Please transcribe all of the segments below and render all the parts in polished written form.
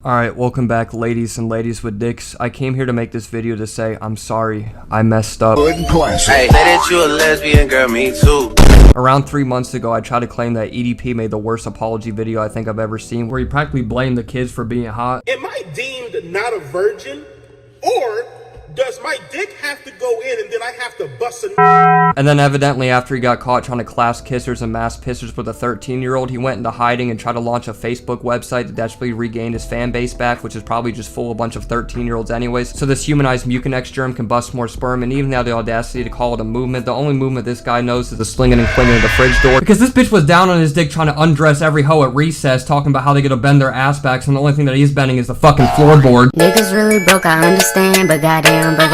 Alright, welcome back ladies and ladies with dicks. I came here to make this video to say I'm sorry. I messed up. Hey, say that you a lesbian girl, me too. Around 3 months ago, I tried to claim that EDP made the worst apology video I think I've ever seen, where he practically blamed the kids for being hot. Am I deemed not a virgin? Or does my dick have to go in and then I have to bust a... And then evidently after he got caught trying to class kissers and mass pissers with a 13-year-old, he went into hiding and tried to launch a Facebook website to desperately regain his fan base back, which is probably just full of a bunch of 13-year-olds anyways, so this humanized Mucinex germ can bust more sperm, and even now the audacity to call it a movement. The only movement this guy knows is the slinging and clinging of the fridge door, because this bitch was down on his dick trying to undress every hoe at recess, talking about how they gotta bend their ass backs, and the only thing that he's bending is the fucking floorboard. Niggas really broke, I understand, but goddamn. But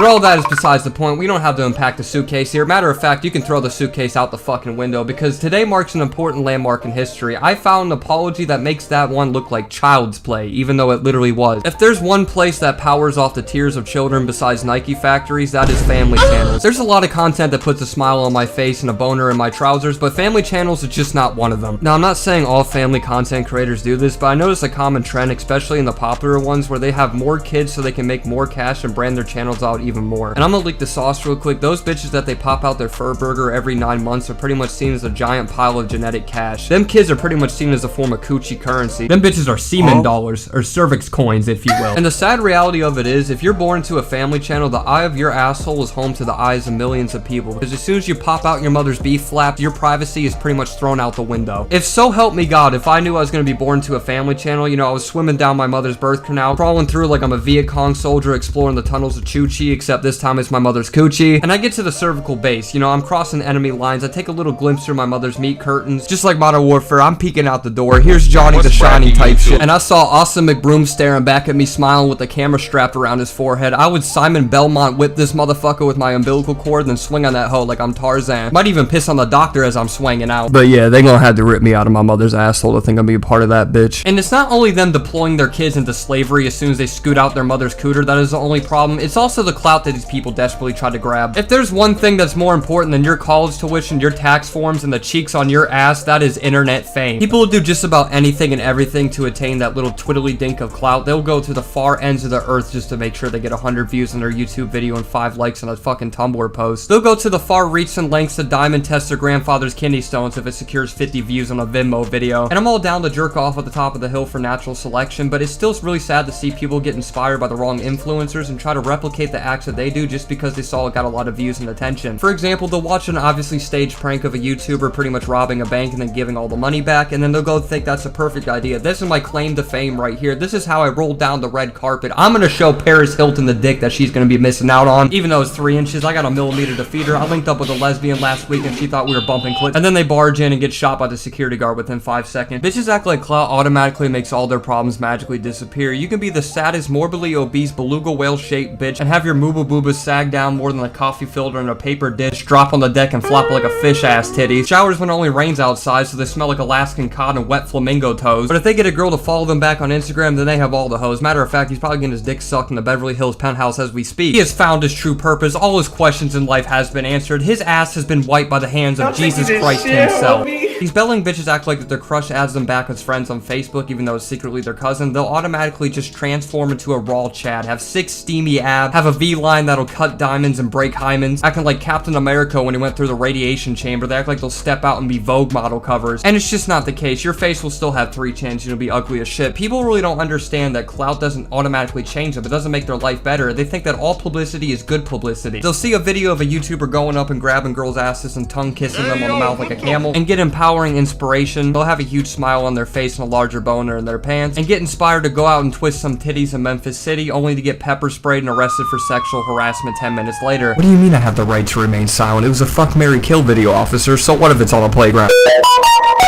all that is besides the point. We don't have to unpack the suitcase here. Matter of fact, you can throw the suitcase out the fucking window, because today marks an important landmark in history. I found an apology that makes that one look like child's play, even though it literally was. If there's one place that powers off the tears of children besides Nike factories, that is family channels. There's a lot of content that puts a smile on my face and a boner in my trousers, but family channels is just not one of them. Now, I'm not saying all family content creators do this, but I notice a common trend, especially in the popular ones, where they have more kids so they can make more cash and brand their channels out even more. And I'm gonna leak the sauce real quick. Those bitches that they pop out their fur burger every 9 months are pretty much seen as a giant pile of genetic cash. Them kids are pretty much seen as a form of coochie currency. Them bitches are semen dollars, or cervix coins if you will. And the sad reality of it is, if you're born into a family channel, the eye of your asshole is home to the eyes of millions of people, because as soon as you pop out your mother's beef flap, your privacy is pretty much thrown out the window. If so help me God, if I knew I was gonna be born to a family channel, you know, I was swimming down my mother's birth canal, crawling through like I'm a Viet Cong soldier exploring the tunnels of Choo-Chi, except this time it's my mother's coochie, and I get to the cervical base, you know, I'm crossing enemy lines, I take a little glimpse through my mother's meat curtains, just like Modern Warfare, I'm peeking out the door, here's Johnny the Shiny type shit, and I saw Austin McBroom staring back at me smiling with the camera strapped around his forehead. I would Simon Belmont whip this motherfucker with my umbilical cord, then swing on that hoe like I'm Tarzan. Might even piss on the doctor as I'm swinging out. But yeah, they gonna have to rip me out of my mother's asshole to think I'm be a part of that bitch. And it's not only them deploying their kids into slavery as soon as they scoot out their mother's cooter that is the only problem, it's also the clout that these people desperately try to grab. If there's one thing that's more important than your college tuition, your tax forms, and the cheeks on your ass, that is internet fame. People will do just about anything and everything to attain that little twiddly dink of clout. They'll go to the far ends of the earth just to make sure they get 100 views on their YouTube video and 5 likes on a fucking Tumblr post. They'll go to the far reach and lengths to diamond test their grandfather's kidney stones if it secures 50 views on a Venmo video. And I'm all down to jerk off at the top of the hill for natural selection, but it's still really sad to see people get inspired by the wrong influencers and try to replicate the acts that they do just because they saw it got a lot of views and attention. For example, they'll watch an obviously staged prank of a YouTuber pretty much robbing a bank and then giving all the money back, and then they'll go think that's a perfect idea. This is my claim to fame right here. This is how I roll down the red carpet. I'm gonna show Paris Hilton the dick that she's gonna be missing out on. Even though it's 3 inches, I got a millimeter to feed her. I linked up with a lesbian last week and she thought we were bumping clips. And then they barge in and get shot by the security guard within 5 seconds. Bitches act like Clout automatically makes all their problems magically disappear. You can be the saddest, morbidly obese, beluga whale-shaped bitch and have your mooba boobas sag down more than a coffee filter in a paper dish, drop on the deck and flop like a fish ass titty. Showers when it only rains outside, so they smell like Alaskan cod and wet flamingo toes. But if they get a girl to follow them back on Instagram, then they have all the hoes. Matter of fact, he's probably getting his dick sucked in the Beverly Hills penthouse as we speak. He has found his true purpose. All his questions in life has been answered. His ass has been wiped by the hands of Jesus Christ himself. These belling bitches act like that their crush adds them back as friends on Facebook, even though it's secretly their cousin. They'll automatically just transform into a raw Chad, have 6 steamy abs, have a V-line that'll cut diamonds and break hymens, acting like Captain America when he went through the radiation chamber. They act like they'll step out and be Vogue model covers. And it's just not the case. Your face will still have 3 chins. You'll be ugly as shit. People really don't understand that clout doesn't automatically change them. It doesn't make their life better. They think that all publicity is good publicity. They'll see a video of a YouTuber going up and grabbing girls' asses and tongue kissing them on the mouth like a camel and get empowering inspiration. They'll have a huge smile on their face and a larger boner in their pants and get inspired to go out and twist some titties in Memphis City, only to get pepper sprayed and arrested for sexual harassment 10 minutes later. What do you mean I have the right to remain silent? It was a fuck, marry, kill video, officer, so what if it's on a playground?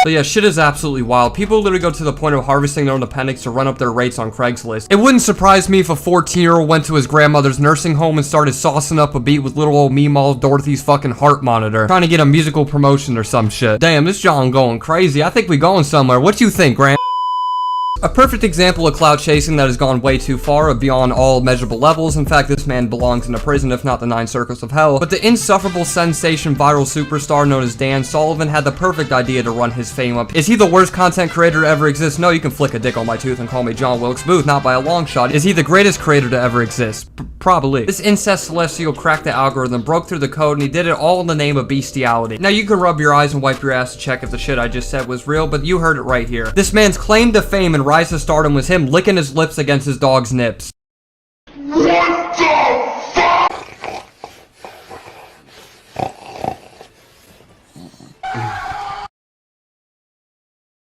But yeah, shit is absolutely wild. People literally go to the point of harvesting their own appendix to run up their rates on Craigslist. It wouldn't surprise me if a 14-year-old went to his grandmother's nursing home and started saucing up a beat with little old Meemaw Dorothy's fucking heart monitor, trying to get a musical promotion or some shit. Damn, this John going crazy. I think we going somewhere. What you think, Grant? A perfect example of clout chasing that has gone way too far beyond all measurable levels. In fact, this man belongs in a prison, if not the 9 circles of hell. But the insufferable sensation viral superstar known as Dan Sullivan had the perfect idea to run his fame up. Is he the worst content creator to ever exist? No, you can flick a dick on my tooth and call me John Wilkes Booth, not by a long shot. Is he the greatest creator to ever exist? Probably. This incest celestial cracked the algorithm, broke through the code, and he did it all in the name of bestiality. Now you can rub your eyes and wipe your ass to check if the shit I just said was real, but you heard it right here. This man's claim to fame and rise to stardom was him licking his lips against his dog's nips. What the fuck?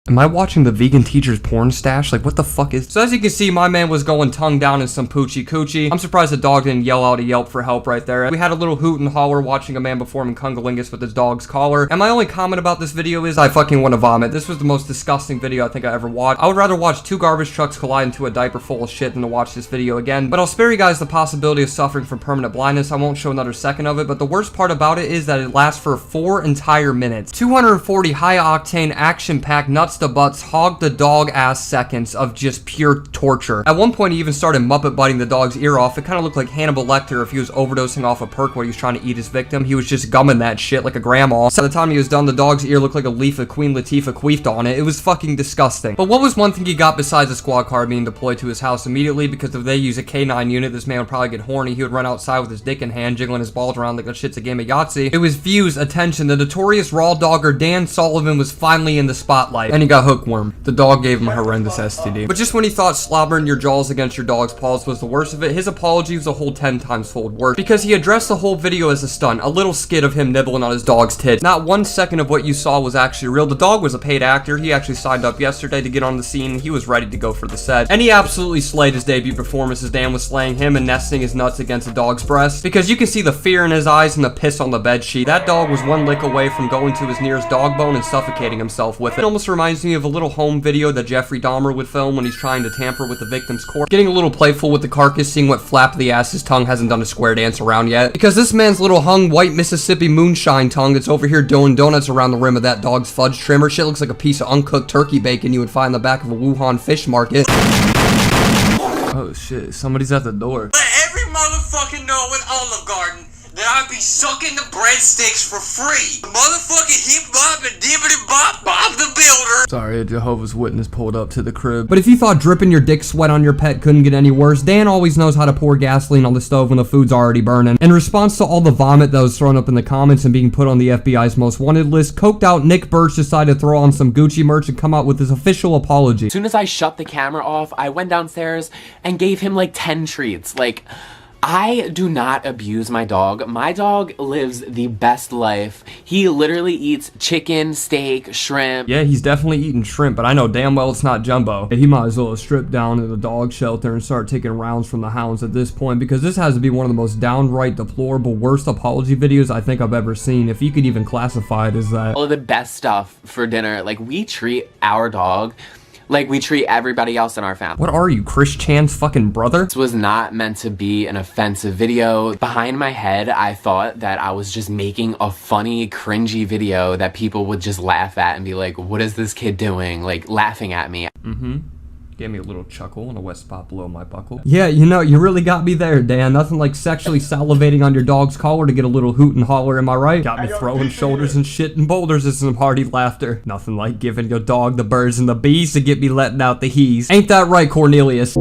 Am I watching the vegan teacher's porn stash? Like, what the fuck is... So as you can see, my man was going tongue down in some poochie coochie. I'm surprised the dog didn't yell out a yelp for help right there. We had a little hoot and holler watching a man performing cunnilingus with his dog's collar. And my only comment about this video is I fucking want to vomit. This was the most disgusting video I think I ever watched. I would rather watch 2 garbage trucks collide into a diaper full of shit than to watch this video again. But I'll spare you guys the possibility of suffering from permanent blindness. I won't show another second of it. But the worst part about it is that it lasts for 4 entire minutes. 240 high-octane, action-packed, nuts to butts, hog the dog ass seconds of just pure torture. At one point he even started Muppet biting the dog's ear off. It kind of looked like Hannibal Lecter if he was overdosing off a perk while he was trying to eat his victim. He was just gumming that shit like a grandma. So by the time he was done, the dog's ear looked like a leaf of Queen Latifah queefed on it. It was fucking disgusting. But what was one thing he got besides a squad car being deployed to his house immediately? Because if they use a K9 unit, this man would probably get horny. He would run outside with his dick in hand, jiggling his balls around like a shit's a game of Yahtzee. It was views, attention. The notorious raw dogger Dan Sullivan was finally in the spotlight. And he got hookworm. The dog gave him a horrendous STD. But just when he thought slobbering your jaws against your dog's paws was the worst of it, his apology was a whole 10 times fold worse. Because he addressed the whole video as a stunt, a little skit of him nibbling on his dog's tits. Not 1 second of what you saw was actually real. The dog was a paid actor. He actually signed up yesterday to get on the scene. He was ready to go for the set. And he absolutely slayed his debut performance as Dan was slaying him and nesting his nuts against the dog's breast. Because you can see the fear in his eyes and the piss on the bed sheet. That dog was 1 lick away from going to his nearest dog bone and suffocating himself with it. It almost reminds me of a little home video that Jeffrey Dahmer would film when he's trying to tamper with the victim's corpse. Getting a little playful with the carcass, seeing what flap the ass his tongue hasn't done a square dance around yet. Because this man's little hung white Mississippi moonshine tongue that's over here doing donuts around the rim of that dog's fudge trimmer. Shit looks like a piece of uncooked turkey bacon you would find in the back of a Wuhan fish market. Oh shit, somebody's at the door. Let every motherfucker know in Olive Garden that I be sucking the breadsticks for free. Motherfucking hip bop and dibbity bop Bob the Builder. Sorry, a Jehovah's Witness pulled up to the crib. But if you thought dripping your dick sweat on your pet couldn't get any worse, Dan always knows how to pour gasoline on the stove when the food's already burning. In response to all the vomit that was thrown up in the comments and being put on the FBI's most wanted list, coked out Nick Birch decided to throw on some Gucci merch and come out with his official apology. As soon as I shut the camera off, I went downstairs and gave him like 10 treats. Like, I do not abuse my dog. My dog lives the best life. He literally eats chicken, steak, shrimp. Yeah, he's definitely eating shrimp, but I know damn well it's not Jumbo. He might as well strip down to the dog shelter and start taking rounds from the hounds at this point, because this has to be one of the most downright deplorable, worst apology videos I think I've ever seen, if you could even classify it as that. All of the best stuff for dinner. Like, we treat our dog like we treat everybody else in our family. What are you, Chris Chan's fucking brother? This was not meant to be an offensive video. Behind my head, I thought that I was just making a funny, cringy video that people would just laugh at and be like, what is this kid doing? Like, laughing at me. Gave me a little chuckle and a wet spot below my buckle. Yeah, you know, you really got me there, Dan. Nothing like sexually salivating on your dog's collar to get a little hoot and holler, am I right? Got me throwing shoulders and shit and boulders and some hearty laughter. Nothing like giving your dog the birds and the bees to get me letting out the hees. Ain't that right, Cornelius?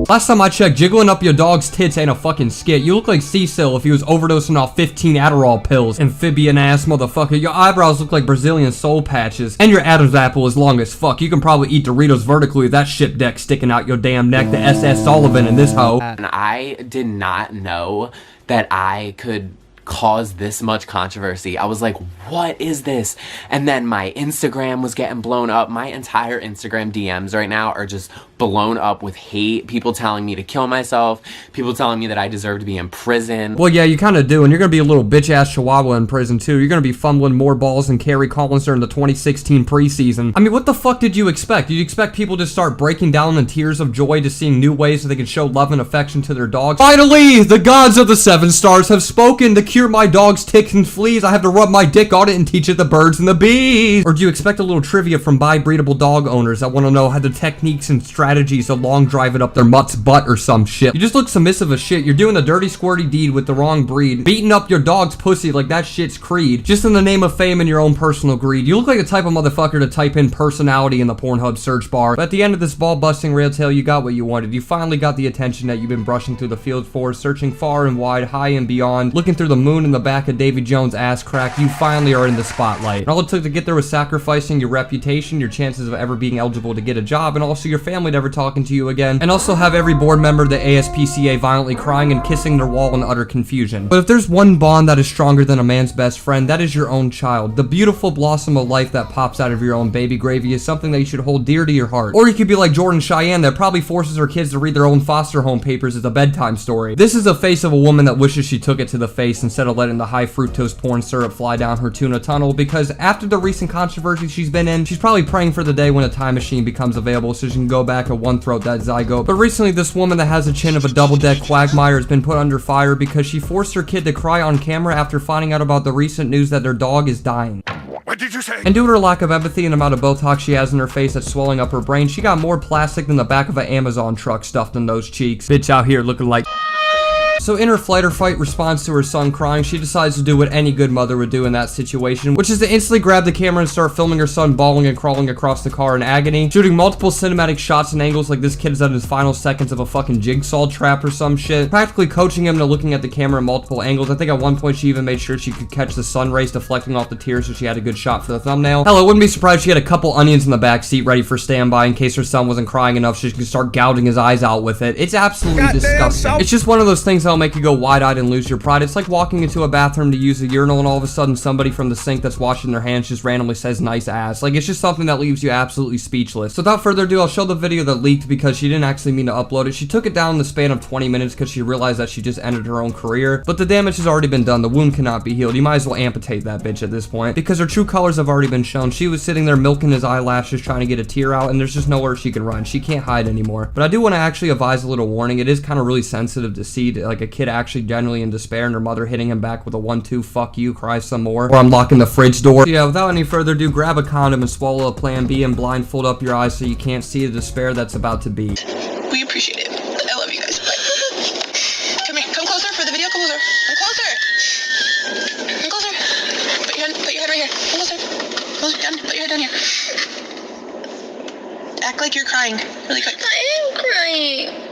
Last time I checked, jiggling up your dog's tits ain't a fucking skit. You look like Cecil if he was overdosing off 15 Adderall pills. Amphibian ass motherfucker. Your eyebrows look like Brazilian soul patches. And your Adam's apple is long as fuck. You can probably eat Doritos vertically with that ship deck sticking out your damn neck. The SS Sullivan in this hoe. And I did not know that I could cause this much controversy. I was like, what is this? And then my Instagram was getting blown up. My entire Instagram DMs right now are just blown up with hate. People telling me to kill myself. People telling me that I deserve to be in prison. Well, yeah, you kind of do. And you're going to be a little bitch-ass chihuahua in prison, too. You're going to be fumbling more balls than Kerry Collins during the 2016 preseason. I mean, what the fuck did you expect? Did you expect people to start breaking down in tears of joy to seeing new ways that they can show love and affection to their dogs? Finally, the gods of the 7 stars have spoken. The cure my dog's ticks and fleas, I have to rub my dick on it and teach it the birds and the bees. Or do you expect a little trivia from bi-breedable dog owners that want to know how the techniques and strategies to long drive it up their mutt's butt or some shit? You just look submissive as shit. You're doing the dirty squirty deed with the wrong breed, beating up your dog's pussy like that shit's Creed, just in the name of fame and your own personal greed. You look like the type of motherfucker to type in personality in the Pornhub search bar. But at the end of this ball-busting rail tale, you got what you wanted. You finally got the attention that you've been brushing through the field for, searching far and wide, high and beyond, looking through the moon in the back of Davy Jones' ass crack. You finally are in the spotlight. And all it took to get there was sacrificing your reputation, your chances of ever being eligible to get a job, and also your family never talking to you again, and also have every board member of the ASPCA violently crying and kissing their wall in utter confusion. But if there's one bond that is stronger than a man's best friend, that is your own child. The beautiful blossom of life that pops out of your own baby gravy is something that you should hold dear to your heart. Or you could be like Jordan Cheyenne that probably forces her kids to read their own foster home papers as a bedtime story. This is a face of a woman that wishes she took it to the face instead of letting the high fructose corn syrup fly down her tuna tunnel, because after the recent controversy she's been in, she's probably praying for the day when a time machine becomes available so she can go back and one-throat that zygote. But recently, this woman that has the chin of a double-deck quagmire has been put under fire because she forced her kid to cry on camera after finding out about the recent news that their dog is dying. What did you say? And due to her lack of empathy and the amount of Botox she has in her face that's swelling up her brain, she got more plastic than the back of an Amazon truck stuffed in those cheeks. Bitch out here looking like... So in her flight or fight response to her son crying, she decides to do what any good mother would do in that situation, which is to instantly grab the camera and start filming her son bawling and crawling across the car in agony, shooting multiple cinematic shots and angles like this kid is at his final seconds of a fucking jigsaw trap or some shit, practically coaching him to looking at the camera in multiple angles. I think at one point she even made sure she could catch the sun rays deflecting off the tears so she had a good shot for the thumbnail. Hell, I wouldn't be surprised if she had a couple onions in the back seat ready for standby in case her son wasn't crying enough so she could start gouging his eyes out with it. It's absolutely disgusting. It's just one of those things that'll make you go wide-eyed and lose your pride. It's like walking into a bathroom to use a urinal and all of a sudden somebody from the sink that's washing their hands just randomly says nice ass. Like, it's just something that leaves you absolutely speechless. So without further ado, I'll show the video that leaked because she didn't actually mean to upload it. She took it down in the span of 20 minutes because she realized that she just ended her own career. But the damage has already been done. The wound cannot be healed. You might as well amputate that bitch at this point because her true colors have already been shown. She was sitting there milking his eyelashes trying to get a tear out, and there's just nowhere she can run. She can't hide anymore. But I do want to actually advise a little warning. It is kind of really sensitive to see like a kid actually genuinely in despair and her mother hitting him back with a 1-2 fuck you, cry some more, or I'm locking the fridge door. So yeah, without any further ado, grab a condom and swallow a Plan B and blindfold up your eyes so you can't see the despair that's about to be. We appreciate it. I love you guys. Bye. Come here. Come closer for the video. Come closer. Come closer. Come closer. Put your head right here. Come closer. Closer down. Put your head down here. Act like you're crying. Really quick. I am crying.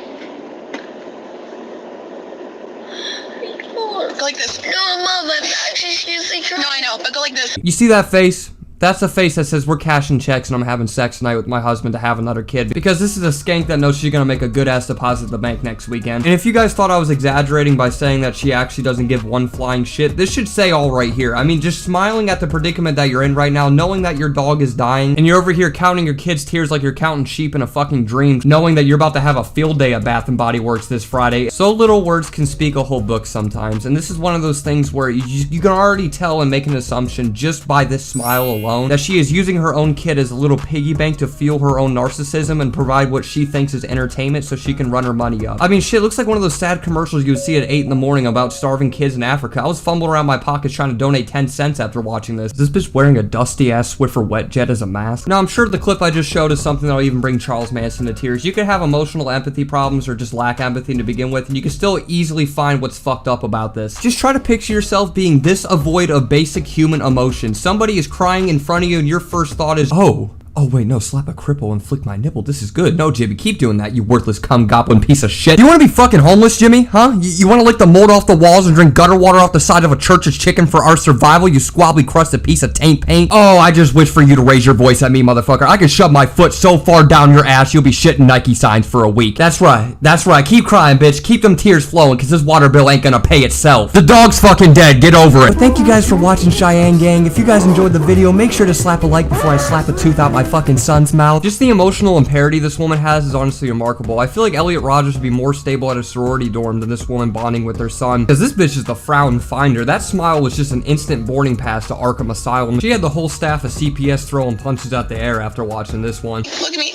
Go like this. No, Mom, I'm actually seriously crying. No, I know, but go like this. You see that face? That's the face that says we're cashing checks and I'm having sex tonight with my husband to have another kid, because this is a skank that knows she's gonna make a good ass deposit at the bank next weekend. And if you guys thought I was exaggerating by saying that she actually doesn't give one flying shit, this should say all right here. I mean, just smiling at the predicament that you're in right now, knowing that your dog is dying, and you're over here counting your kids' tears like you're counting sheep in a fucking dream, knowing that you're about to have a field day at Bath & Body Works this Friday. So little words can speak a whole book sometimes, and this is one of those things where you can already tell and make an assumption just by this smile alone that she is using her own kid as a little piggy bank to fuel her own narcissism and provide what she thinks is entertainment so she can run her money up. I mean, shit, looks like one of those sad commercials you would see at 8 in the morning about starving kids in Africa. I was fumbling around my pockets trying to donate 10 cents after watching this. Is this bitch wearing a dusty ass Swiffer wet jet as a mask? Now, I'm sure the clip I just showed is something that'll even bring Charles Manson to tears. You could have emotional empathy problems or just lack empathy to begin with, and you can still easily find what's fucked up about this. Just try to picture yourself being this devoid of basic human emotion. Somebody is crying in front of you and your first thought is, oh wait, no, slap a cripple and flick my nipple. This is good. No, Jimmy, keep doing that, you worthless cum goblin piece of shit. You want to be fucking homeless, Jimmy? Huh? You want to lick the mold off the walls and drink gutter water off the side of a church's chicken for our survival, you squabbly crusted piece of taint paint? Oh, I just wish for you to raise your voice at me, motherfucker. I can shove my foot so far down your ass, you'll be shitting Nike signs for a week. That's right. That's right. Keep crying, bitch. Keep them tears flowing, because this water bill ain't gonna pay itself. The dog's fucking dead. Get over it. But thank you guys for watching, Cheyenne Gang. If you guys enjoyed the video, make sure to slap a like before I slap a tooth out my fucking son's mouth. Just the emotional and parity this woman has is honestly remarkable. I feel like Elliot Rodgers would be more stable at a sorority dorm than this woman bonding with her son, because this bitch is the frown finder. That smile was just an instant boarding pass to Arkham Asylum. She had the whole staff of CPS throwing punches out the air after watching this one. Look at me.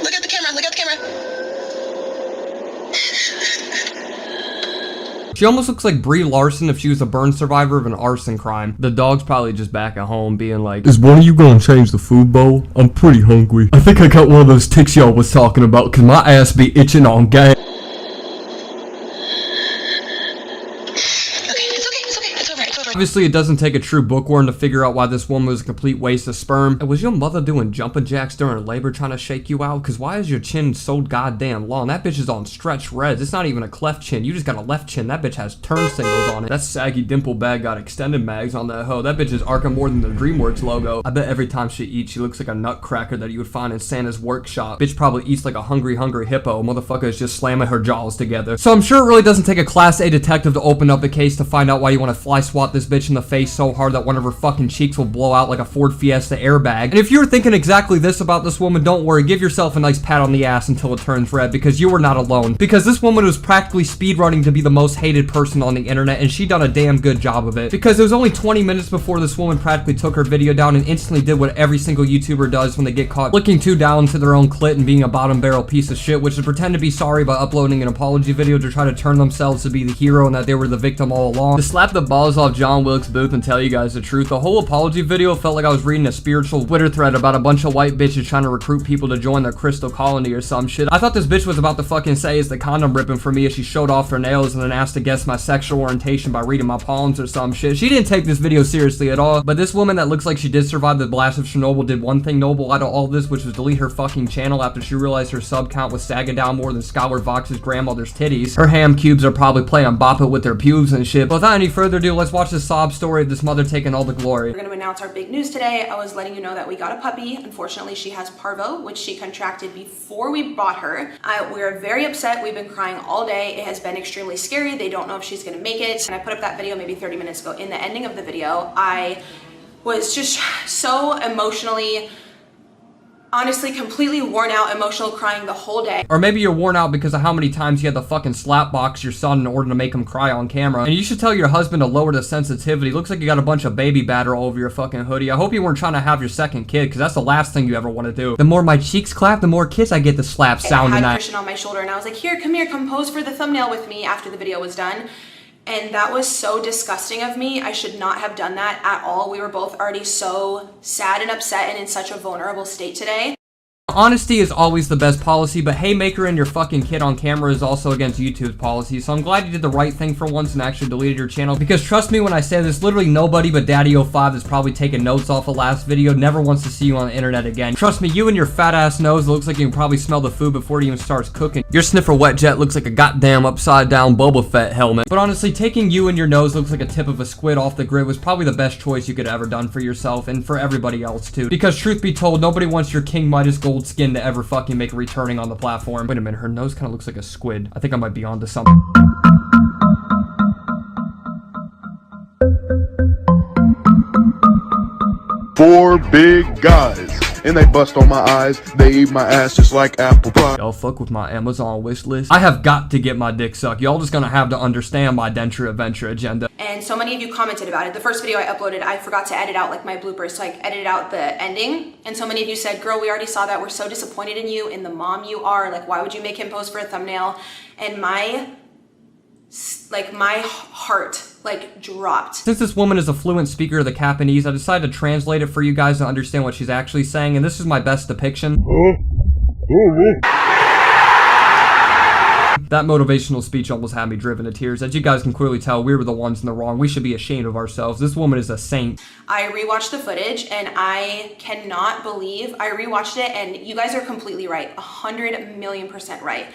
Look at the camera. Look at the camera. She almost looks like Brie Larson if she was a burn survivor of an arson crime. The dog's probably just back at home being like, is one of you gonna change the food bowl? I'm pretty hungry. I think I got one of those ticks y'all was talking about, cause my ass be itching on gas. Obviously, it doesn't take a true bookworm to figure out why this woman was a complete waste of sperm. And was your mother doing jumping jacks during labor trying to shake you out? Because why is your chin so goddamn long? That bitch is on stretch reds. It's not even a cleft chin. You just got a left chin. That bitch has turn signals on it. That saggy dimple bag got extended mags on that hoe. That bitch is arcing more than the DreamWorks logo. I bet every time she eats, she looks like a nutcracker that you would find in Santa's workshop. Bitch probably eats like a hungry hippo. Motherfucker is just slamming her jaws together. So I'm sure it really doesn't take a Class A detective to open up the case to find out why you want to fly swat this bitch in the face so hard that one of her fucking cheeks will blow out like a Ford Fiesta airbag. And if you're thinking exactly this about this woman, don't worry, give yourself a nice pat on the ass until it turns red, because you were not alone. Because this woman was practically speedrunning to be the most hated person on the internet, and she done a damn good job of it. Because it was only 20 minutes before this woman practically took her video down and instantly did what every single YouTuber does when they get caught licking too down to their own clit and being a bottom barrel piece of shit, which is pretend to be sorry by uploading an apology video to try to turn themselves to be the hero and that they were the victim all along. To slap the balls off John Wilkes Booth and tell you guys the truth, the whole apology video felt like I was reading a spiritual Twitter thread about a bunch of white bitches trying to recruit people to join their crystal colony or some shit. I thought this bitch was about to fucking say is the condom ripping for me as she showed off her nails and then asked to guess my sexual orientation by reading my palms or some shit. She didn't take this video seriously at all, but this woman that looks like she did survive the blast of Chernobyl did one thing noble out of all this, which was delete her fucking channel after she realized her sub count was sagging down more than Skylar Vox's grandmother's titties. Her ham cubes are probably playing Bop It with their pubes and shit. But without any further ado, let's watch this sob story of this mother taking all the glory. We're going to announce our big news today. I was letting you know that we got a puppy. Unfortunately, she has parvo, which she contracted before we bought her. We're very upset. We've been crying all day. It has been extremely scary. They don't know if she's going to make it. And I put up that video maybe 30 minutes ago. In the ending of the video, I was just so emotionally, honestly, completely worn out, emotional, crying the whole day. Or maybe you're worn out because of how many times you had to fucking slap box your son in order to make him cry on camera. And you should tell your husband to lower the sensitivity. Looks like you got a bunch of baby batter all over your fucking hoodie. I hope you weren't trying to have your second kid, because that's the last thing you ever want to do. The more my cheeks clap, the more kiss I get to slap sound I tonight. had Christian on my shoulder and I was like, here, come here, come pose for the thumbnail with me after the video was done. And that was so disgusting of me. I should not have done that at all. We were both already so sad and upset and in such a vulnerable state today. Honesty is always the best policy, but haymakering your fucking kid on camera is also against YouTube's policy, so I'm glad you did the right thing for once and actually deleted your channel, because trust me when I say this, literally nobody but Daddy05 that's probably taking notes off the last video never wants to see you on the internet again. Trust me, you and your fat ass nose looks like you can probably smell the food before it even starts cooking. Your sniffer wet jet looks like a goddamn upside down Boba Fett helmet. But honestly, taking you and your nose looks like a tip of a squid off the grid was probably the best choice you could have ever done for yourself and for everybody else too, because truth be told, nobody wants your King Midas gold skin to ever fucking make a returning on the platform. Wait a minute, her nose kind of looks like a squid. I think I might be onto something. Four big guys, and they bust on my eyes. They eat my ass just like apple pie. Y'all fuck with my Amazon wish list. I have got to get my dick sucked. Y'all just gonna have to understand my denture adventure agenda. And so many of you commented about it. The first video I uploaded, I forgot to edit out like my bloopers, so I edited out the ending. And so many of you said, girl, we already saw that. We're so disappointed in you, in the mom you are. Like, why would you make him pose for a thumbnail? And my heart dropped. Since this woman is a fluent speaker of the Japanese, I decided to translate it for you guys to understand what she's actually saying, and this is my best depiction. That motivational speech almost had me driven to tears. As you guys can clearly tell, we were the ones in the wrong. We should be ashamed of ourselves. This woman is a saint. I rewatched the footage and I cannot believe I rewatched it, and you guys are completely right. 100,000,000% right.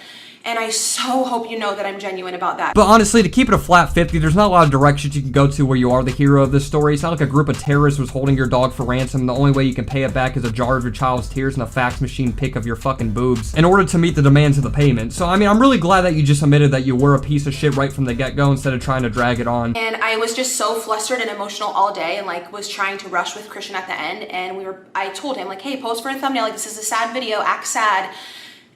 And I so hope you know that I'm genuine about that. But honestly, to keep it a flat 50, there's not a lot of directions you can go to where you are the hero of this story. It's not like a group of terrorists was holding your dog for ransom. The only way you can pay it back is a jar of your child's tears and a fax machine pic of your fucking boobs in order to meet the demands of the payment. So, I mean, I'm really glad that you just admitted that you were a piece of shit right from the get-go instead of trying to drag it on. And I was just so flustered and emotional all day and was trying to rush with Christian at the end. And I told him hey, pose for a thumbnail. This is a sad video, act sad.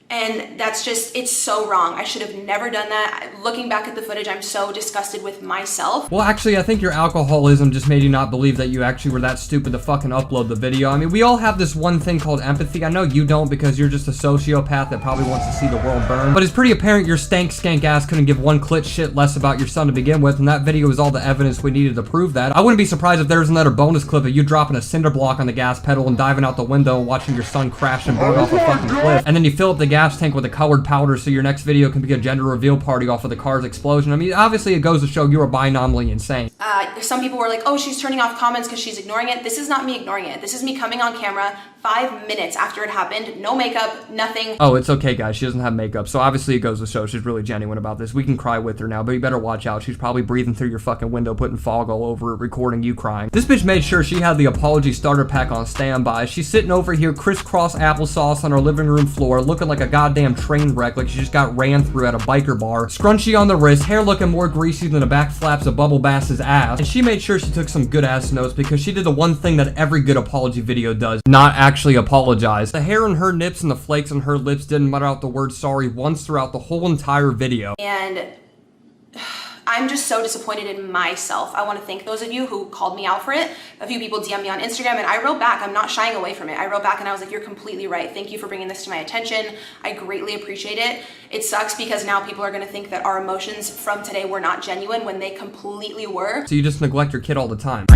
And that's just, it's so wrong. I should have never done that. Looking back at the footage, I'm so disgusted with myself. Well, actually, I think your alcoholism just made you not believe that you actually were that stupid to fucking upload the video. I mean, we all have this one thing called empathy. I know you don't because you're just a sociopath that probably wants to see the world burn. But it's pretty apparent your stank skank ass couldn't give one clit shit less about your son to begin with, and that video is all the evidence we needed to prove that. I wouldn't be surprised if there was another bonus clip of you dropping a cinder block on the gas pedal and diving out the window and watching your son crash and burn off a fucking cliff. And then you fill up the gas tank with a colored powder so your next video can be a gender reveal party off of the car's explosion. I mean, obviously it goes to show you are binomially insane. Some people were like, oh, she's turning off comments because she's ignoring it. This is not me ignoring it. This is me coming on camera 5 minutes after it happened. No makeup, nothing. Oh, it's okay, guys. She doesn't have makeup, so obviously it goes to show she's really genuine about this. We can cry with her now, but you better watch out. She's probably breathing through your fucking window, putting fog all over it, recording you crying. This bitch made sure she had the apology starter pack on standby. She's sitting over here crisscross applesauce on her living room floor, looking like a goddamn train wreck, like she just got ran through at a biker bar. Scrunchie on the wrist, hair looking more greasy than the back flaps of Bubble Bass's ass. And she made sure she took some good ass notes because she did the one thing that every good apology video does, not actually apologize. The hair on her nips and the flakes on her lips didn't mutter out the word sorry once throughout the whole entire video. And I'm just so disappointed in myself. I want to thank those of you who called me out for it. A few people DM'd me on Instagram and I wrote back. I'm not shying away from it. I wrote back and I was like, you're completely right. Thank you for bringing this to my attention. I greatly appreciate it. It sucks because now people are going to think that our emotions from today were not genuine when they completely were. So you just neglect your kid all the time.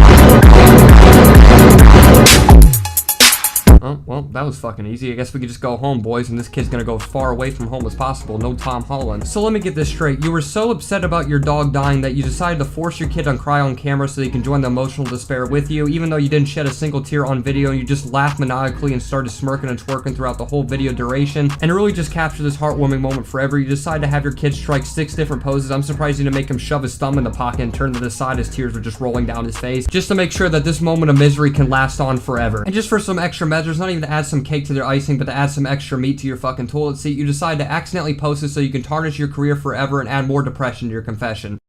Oh, well, that was fucking easy. I guess we could just go home, boys, and this kid's gonna go as far away from home as possible. No Tom Holland. So let me get this straight. You were so upset about your dog dying that you decided to force your kid on cry on camera so he can join the emotional despair with you, even though you didn't shed a single tear on video, and you just laughed maniacally and started smirking and twerking throughout the whole video duration. And to really just capture this heartwarming moment forever, you decide to have your kid strike 6 different poses. I'm surprised you didn't make him shove his thumb in the pocket and turn to the side as tears were just rolling down his face, just to make sure that this moment of misery can last on forever. And just for some extra measures, not even to add some cake to their icing, but to add some extra meat to your fucking toilet seat, you decide to accidentally post it so you can tarnish your career forever and add more depression to your confession.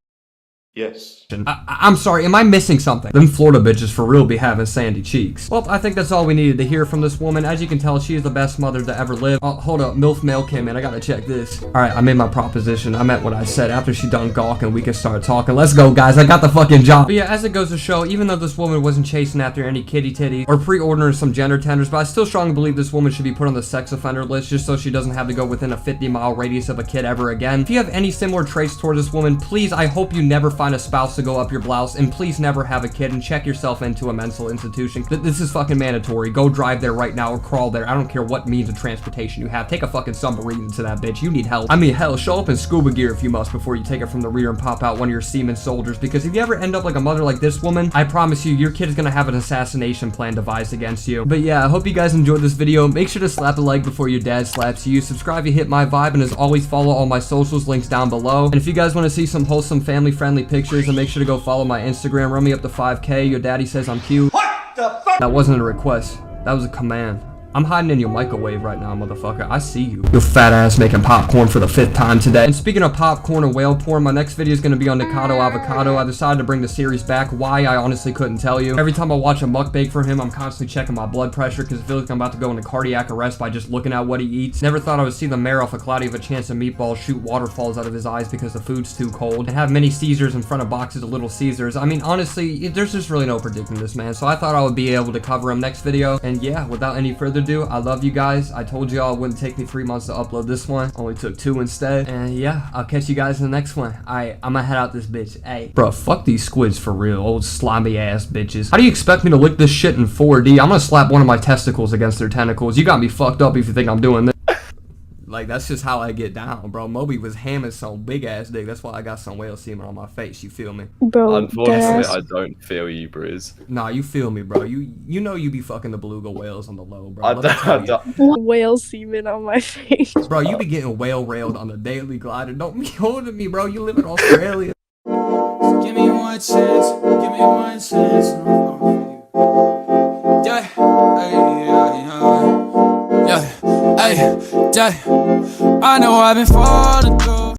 Yes. I'm sorry, am I missing something? Them Florida bitches for real be having sandy cheeks. Well, I think that's all we needed to hear from this woman. As you can tell, she is the best mother to ever live. Oh, hold up, MILF mail came in. I gotta check this. Alright, I made my proposition. I meant what I said. After she done gawking, we can start talking. Let's go, guys. I got the fucking job. But yeah, as it goes to show, even though this woman wasn't chasing after any kitty titties or pre-ordering some gender tenders, but I still strongly believe this woman should be put on the sex offender list just so she doesn't have to go within a 50-mile radius of a kid ever again. If you have any similar traits towards this woman, please, I hope you never find a spouse to go up your blouse, and please never have a kid and check yourself into a mental institution. This is fucking mandatory. Go drive there right now or crawl there. I don't care what means of transportation you have. Take a fucking submarine into that bitch. You need help. I mean, hell, show up in scuba gear if you must before you take it from the rear and pop out one of your seaman soldiers, because if you ever end up like a mother like this woman, I promise you, your kid is gonna have an assassination plan devised against you. But yeah, I hope you guys enjoyed this video. Make sure to slap a like before your dad slaps you. Subscribe if you hit my vibe, and as always, follow all my socials, links down below. And if you guys want to see some wholesome family-friendly pictures, then make sure to go follow my Instagram. Run me up to 5K. Your daddy says I'm cute. What the fuck? That wasn't a request. That was a command. I'm hiding in your microwave right now, motherfucker. I see you. Your fat ass making popcorn for the 5th time today. And speaking of popcorn and whale porn, my next video is going to be on Nikado Avocado. I decided to bring the series back. Why, I honestly couldn't tell you. Every time I watch a mukbang from him, I'm constantly checking my blood pressure because I feel like I'm about to go into cardiac arrest by just looking at what he eats. Never thought I would see the mayor off a Clouty of a Chance of Meatballs shoot waterfalls out of his eyes because the food's too cold, and have many Caesars in front of boxes of Little Caesars. I mean, honestly, there's just really no predicting this man, so I thought I would be able to cover him next video. And yeah, without any further ado, I love you guys. I told y'all it wouldn't take me 3 months to upload this one. Only took 2 instead. And yeah, I'll catch you guys in the next one. Alright, I'm gonna head out this bitch. Hey, bro, fuck these squids for real. Old slimy ass bitches. How do you expect me to lick this shit in 4D? I'm gonna slap one of my testicles against their tentacles. You got me fucked up if you think I'm doing this. Like, that's just how I get down, bro. Moby was hamming some big ass dick. That's why I got some whale semen on my face. You feel me? Bro, unfortunately, I don't feel you, BriZ. Nah, you feel me, bro. You know you be fucking the beluga whales on the low, bro. Whale semen on my face. Bro, you be getting whale railed on the daily glider. Don't be holding me, bro. You live in Australia. Give me one chance. Give me one chance. Yeah. Yeah. Hey, yeah. I know I've been falling through